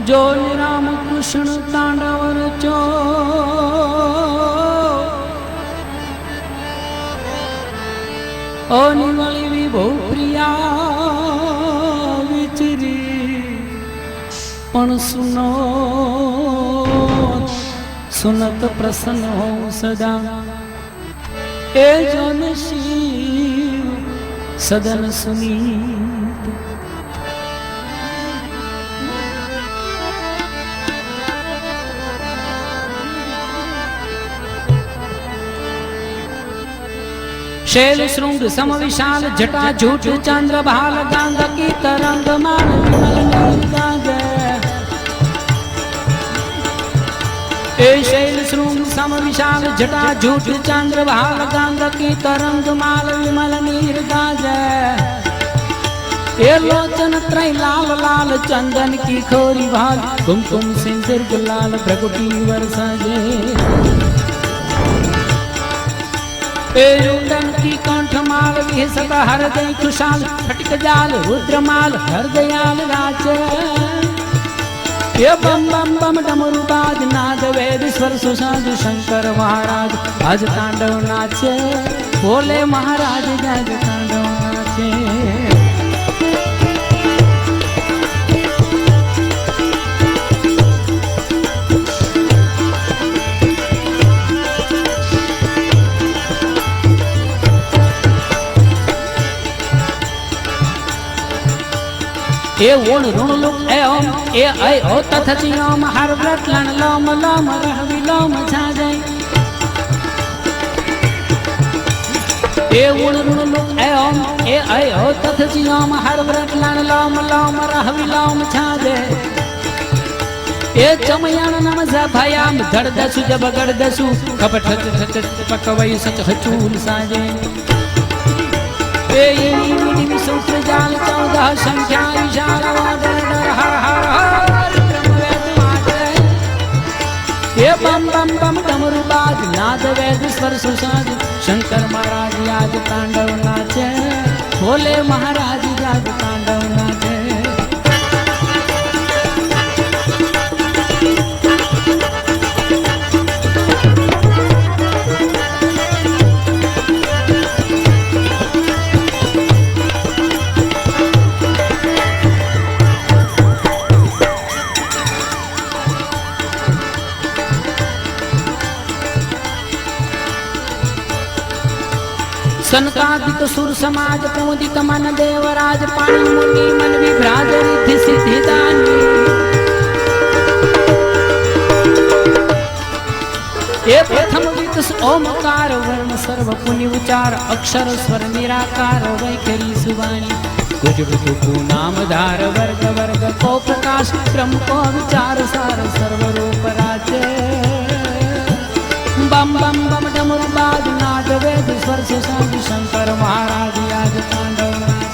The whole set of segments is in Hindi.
जो राम कृष्ण तांडव रचो ओ निवली विभो प्रिया विचरी पण सुनो सुनत प्रसन्न हो सदा ए जन शिव सदन सुनीत शैल श्रृंग सम विशाल जटा झूठ चंद्र भाल गांग की तरंग मान ए शैल श्रृंग सम विशाल जटा झूठ चंद्र भाल गांग की तरंग माल विमल नीर गाज ए लोचन त्रय लाल लाल चंदन की खोरी भाल कुमकुम सिंदूर गुलाल भ्रगुटी वर्षा जे रुंडन की कंठमाल विहसत हृदय खुशाल फटक जाल रुद्रमाल हृदयाल राज ये बम बम बम डमरू बाज नाद वेद स्वर सुसाद शंकर महाराज आज तांडव नाचे बोले महाराज जग तांडव नाचे ए ओण ऋण लुक ए ओम ए ऐ ओ तथचि ओम हर व्रत लन लोम लोम रह विलोम छाजय ए ओण ऋण लुक ए ओम ए ऐ ओ तथचि ओम हर व्रत लन लोम लोम रह विलोम छाजय ए चमयान नम भयाम धड़ दसु जब गड़ दसु खपट ठच पकवई सच हचूल साजे सूत्र जाल 14 संख्या विशाल वादन हर हर हर ब्रह्मवेद माते ये बम बम बम डमरू बाज नाद वेद स्वर सुसाद शंकर महाराज आज तांडव नाचे भोले महाराज आज तांडव नाचे सनकादिक सुर समाज प्रमुदित मन देवराज पाणी मुनि मन विभ्राज रिद्धि सिद्धि दानी ये प्रथम वित ओमकार वर्ण सर्व पुनि उचार अक्षर स्वर निराकार वैखरी सुवाणी कुछ ऋतु नाम धार वर्ग वर्ग को प्रकाश ब्रह्म को विचार सार सर्व रूप राज्य बम बम बम डमरू बाज नाद वेद स्वर सुसाद शंकर महाराज आज तांडव नाचे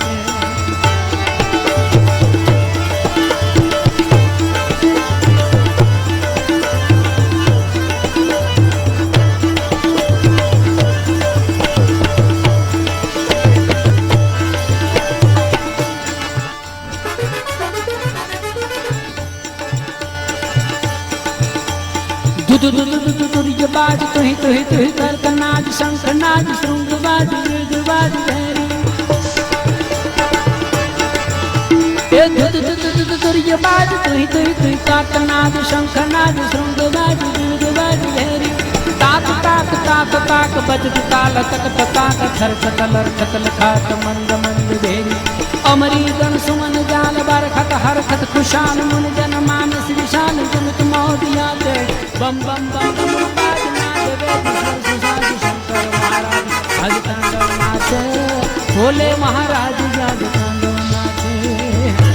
बाज तुही तुही तुही करत नाज शंकर नाज श्रृंग बाज मृग बाज धैर्य ए दुर्य बाज तुही तुही तुही करत नाज शंकर नाज श्रृंग बाज मृग बाज धैर्य ताक ताक ताक ताक बजत ताल तक ताक थर सकल सकल खात मंद मंद धैर्य अमरी गण सुमन जाल बरखत हरखत खुशाल मुन जन मानस विशाल जमत मोदिया दे बम बम बम बम बाज नाद वेद सुसाद शंकर महाराज आज तांडव नाचे भोले महाराज आज तांडव नाचे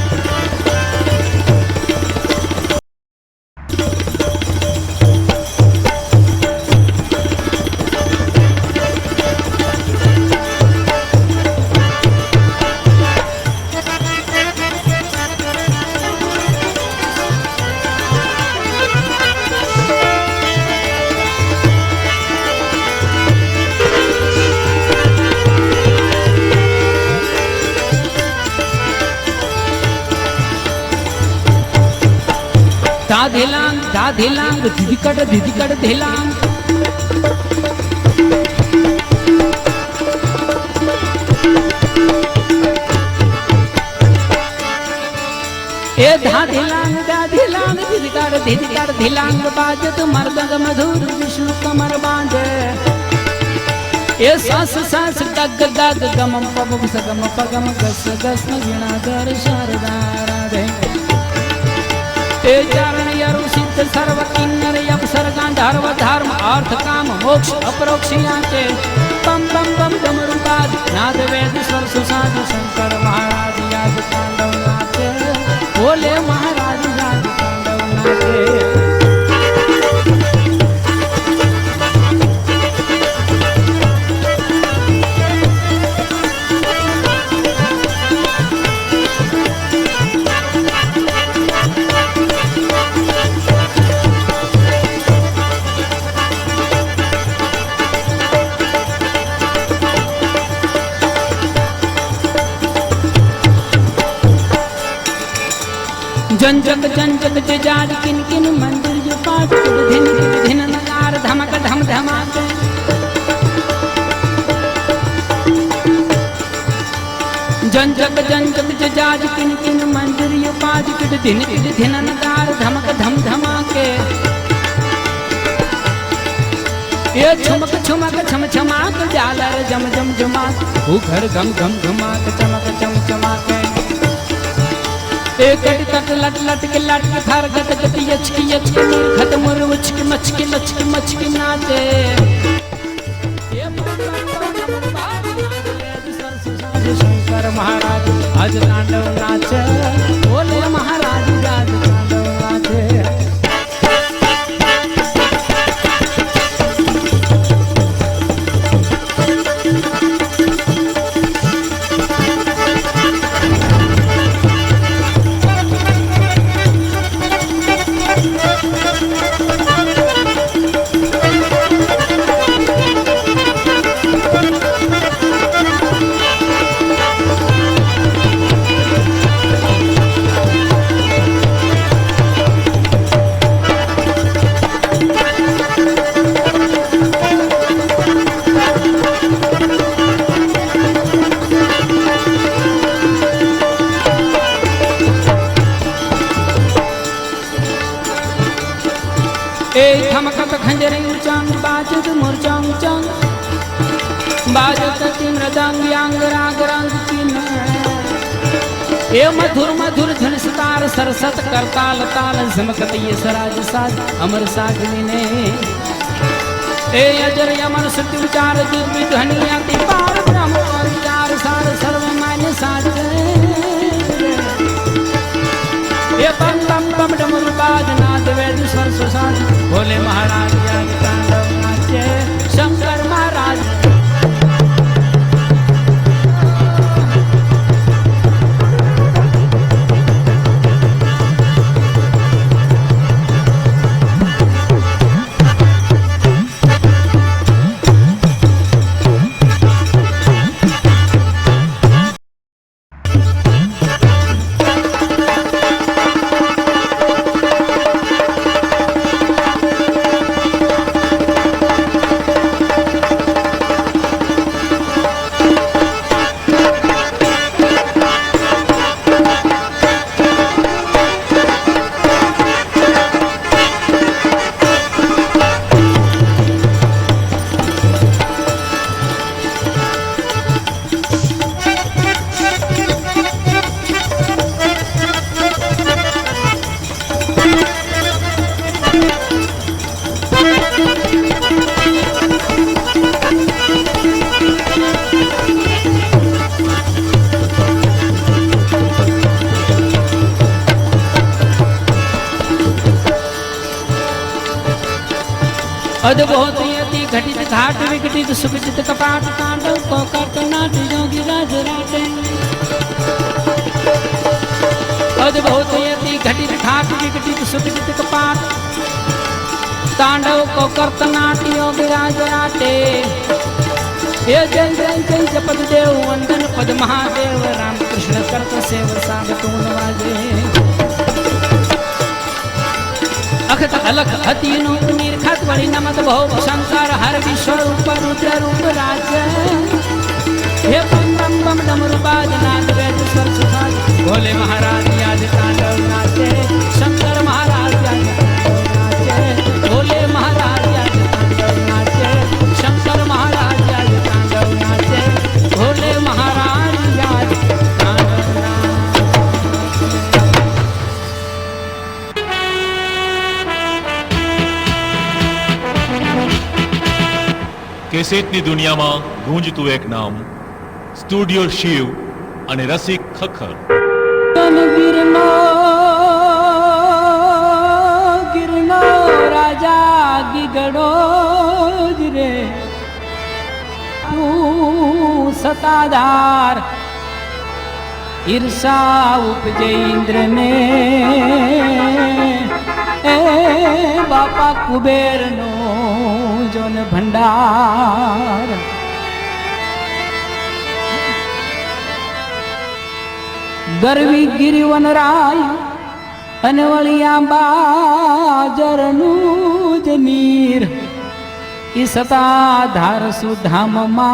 धाधिलांग धाधिलांग धिधिकट धिलांग ए धाधिलांग धाधिलांग धिधिकट धिलांग बाजत मर्दंग मधुर विष्णु कमर बांधे ए सास सास गग गग गम पम सगम पगम गस गस वीणाधर शारदा राधे ए चरण यरु सिद्ध सर्व किन्नर अप्सर गांधर्व धर्म अर्थ काम मोक्ष अपरोक्ष याचे बम बम बम डमरू बाज नाद वेद स्वर सुसाद शंकर महाराज याद तांडव नाचे बोले महाराज याद तांडव नाचे जंजक जजाज किन किन मंदिर जो पाठ धिन नगार धमक धम धमाके जंजक जजाज किन किन मंदिर जो पाठ धिन नगार धमक धम धमाके ये छुमक छुमक छम छमाक जालर जम जम जमाक घर घम घम घमाक चमक चम चमाके एक तक लट लट के थार गट गट यचकी खत मुर उचकी मचकी लचकी मचकी नाचे शंकर महाराज आज तांडव नाचे बोले महाराज आज तांडव नाचे थमकत खंजरे उचांग बाजत मुरचांग चांग बाजत मृदंग यांग राग रंग किन ए मधुर मधुर धन सितार सरसत करताल ताल झमकत ये सराज साज अमर साजनी ने ए अजर यमन सत्य विचार जुग ध्वनिया ति पार ब्रह्म और विचार सार सर्व मान्य साज ये बम बम बम डमरू बाज नाद वेद स्वर सुसाज भोले महाराज याद तांडव नाचे शंकर महाराज अद्भुत यति घटित घाट विघटित सुविदित कपाट तांडव को कर्तनाट योगी राज राटे अद्भुत यति घटित घाट विघटित सुविदित कपाट तांडव को कर्तनाट योगी राज राटे ये जय जय जय जपद देव वंदन पद महादेव राम कृष्ण कर्त सेव साग तून वाजे तख्त अलख अति निर्खत वरी नमत भोग शंकर हर विश्व रूप रुद्र रूप राज हे बम बम बम डमरू बाज नाद वेद स्वर सुभाष भोले महाराज याद तांडव नाचे शंकर महाराज याद तांडव नाचे भोले महाराज याद तांडव नाचे शंकर महाराज याद तांडव नाचे भोले महाराज याद तांडव કેસેટની દુનિયામાં ગુંજતું એક નામ સ્ટુડિયો શિવ અને રસિક ખખર. ગિરનો રાજા ગીગડો જ રે તું સતાધાર ઈર્ષા ઉપજે ઇન્દ્રને એ બાપા કુબેરનો જોન ભંડાર ગરવી ગિરિવનરાય અને વળિયા બાજરનું જ નીર ઈ સતાધાર સુધામમાં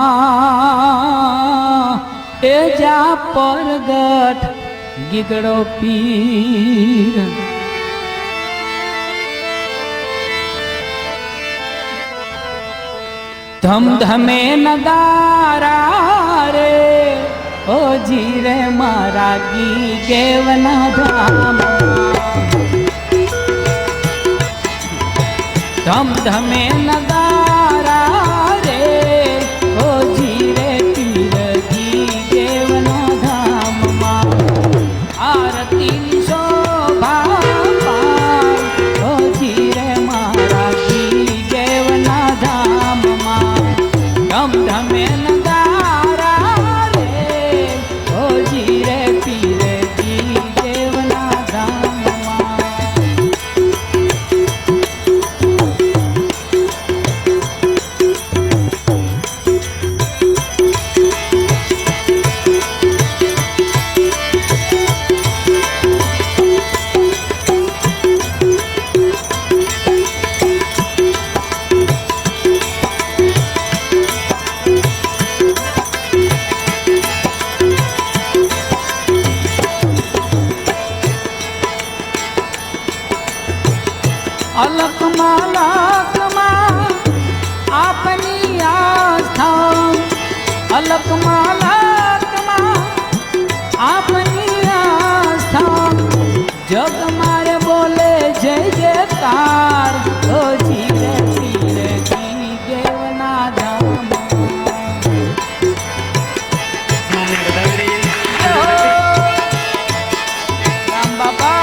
એ જા પરગટ ગીગડો પીર ધમ ધમે નગારા રે ઓ જીરે મારા ગી ગેવના ધામ ધમ ધમે નગારા રે ઓ જીરે પીર ગી ગેવના ધામમાં આરતી શોભા પાય ઓ જીરે મારા ગી ગેવના ધામમાં ધમ ધમે નગારા રે ઓ જીરે પીરે જી દેવના ધામમાં અલકમાં લકમાં આપની આસ્થા અલકમાં લકમાં આપની આસ્થા જગ મારે બોલે જય જયકાર ઓ જીરે પીરે જી દેવના ધામ રામ બાપા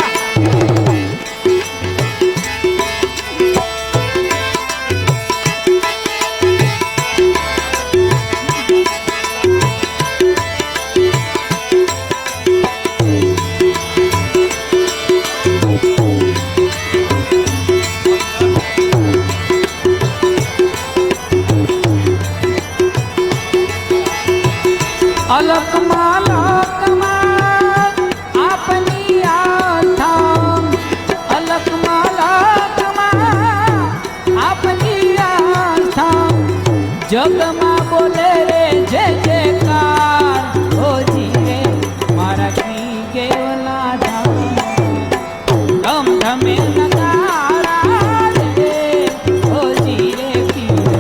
અલકમાં લકમાં આપની આસ્થા અલકમાં લકમાં આપની આસ્થા જગમાં બોલે રે જય જયકાર ઓ જીરે મારા કી ગેવના ધામ ધમ ધમે નગારા રે ઓ જીરે પીર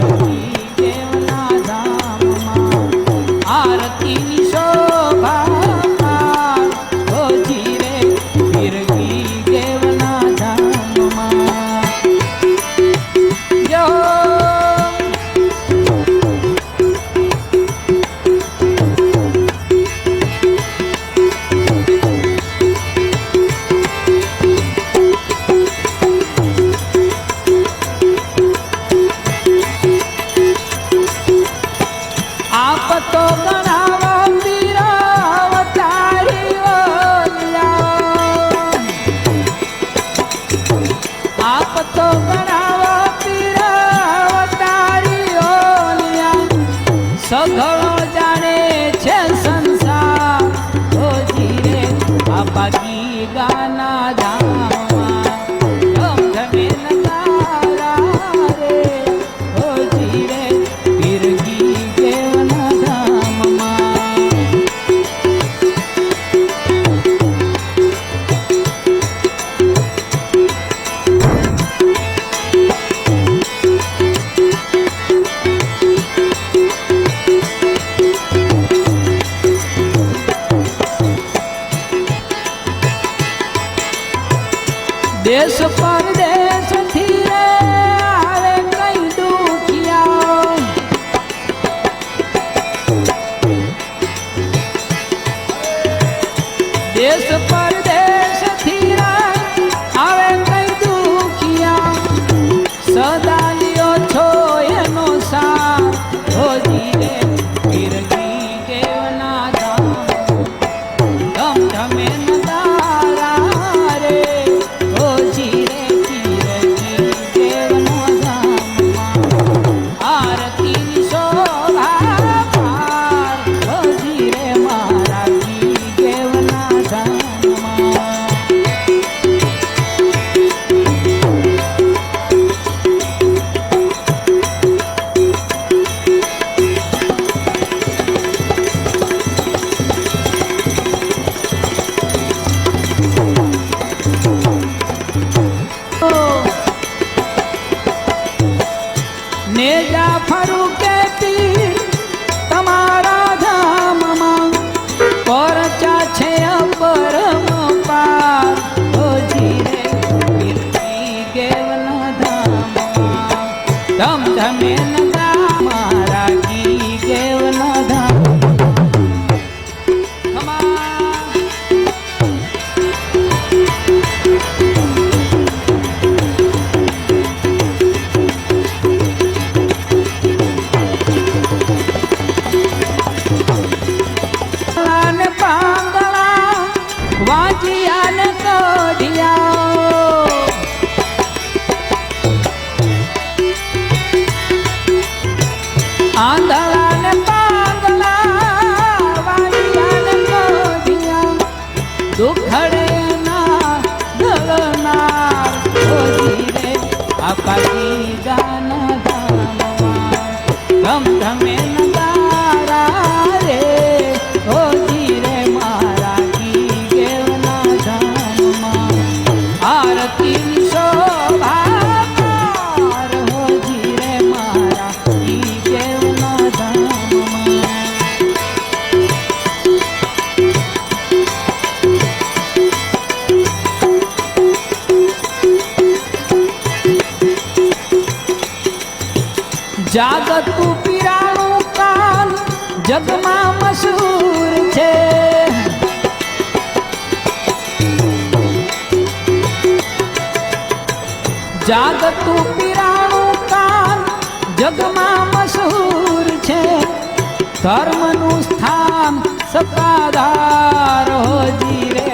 દેવના ધામમાં આરતી શોભા ઓ જીરે પીરગી દેવના ધામમાં જો આપ તો ગણાવો પીરાવતારી ઓલિયા આપ તો ગણાવો પીરાવતારી ઓલિયા સઘળો જાણે છે સંસાર ઓ જીરે આપા ગી ગાના ધામમાં ધમ ધમે દેશ પરદેશ થી રે આવે કઈ દુખિયા દેશ પરદેશ થી રે આવે કઈ દુખિયા સદા લ્યો છો એનો સાથ હોજી રે ગીરગી કેવના ધામ ધમ ધમે નદારા રે હોજી રે ગીરગી કેવના ધામમાં આરતીની શોભા પાર હોજી રે મારા ગી કેવના ધામમાં નેજા ફરું કે પીર તમારા ધામમાં પરચા છે અપરમ પાર હોજી રે ગીરગી કેવના ધામમાં ધમ ધમે નગા મારા ગી કેવના ધામ વાજિયાને કોઢિયા આંધળાને પાંગલા વાજિયાને કોઢિયા દુખડે ના દળનાર હોજી રે આપાજી ગાન ધામમાં ધમ ધમે નગારા રે હોજી રે મારા ગી કેવના ધામમાં આરતીની શોભા પાર હોજી રે મારા ગી કેવના ધામમાં જાગતું પીરાણું કાન જગમાં મશહૂર છે જાગતું પીરાણું કાન જગમાં મશહૂર છે ધર્મનું સ્થાન સત્તાધાર હોજી રે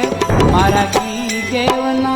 મારા ગી કેવના